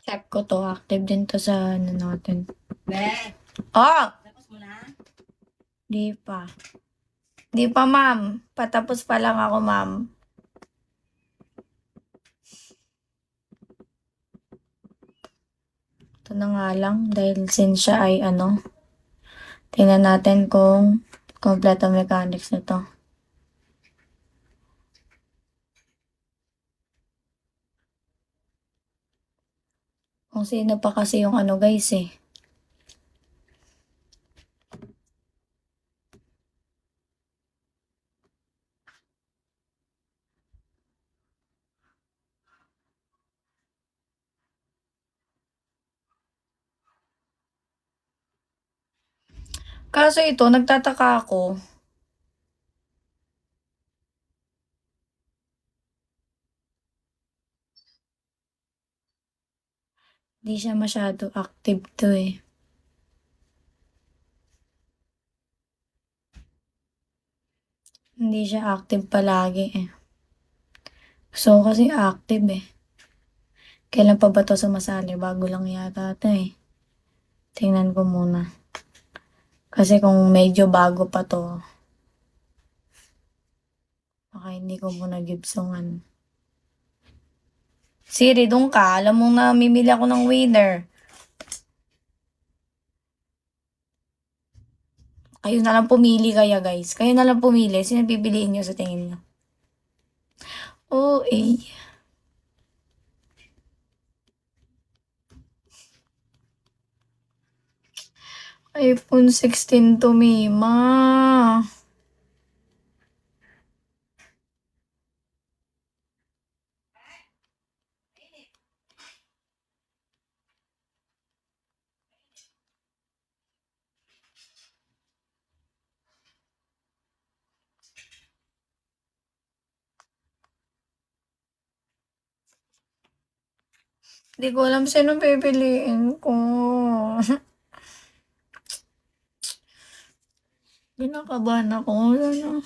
Check ko to. Active din to sa ano natin. Be, Oh! tapos mo na? Di pa. Di pa, ma'am. Patapos pa lang ako, ma'am. Ito na nga lang. Dahil since siya ay ano. Tingnan natin kung kompleto mechanics nito. Kung sino pa kasi yung ano guys eh. Kaso ito, nagtataka ako. Hindi siya masyado active to eh. Hindi siya active palagi eh. So, kasi active eh. Kailan pa ba to sumasali? Bago lang yata ito eh. Tingnan ko muna. Kasi kung medyo bago pa to, baka hindi ko muna gibsongan. Siri, doon ka. Alam mo na mimili ako ng winner. Kayo na lang pumili kaya guys. Kayo na lang pumili. Sino pipiliin nyo sa tingin nyo? Oh, eh. iPhone 16 to me, ma. Hindi ko alam sino pipiliin ko. Kinakabahan ako. Ano?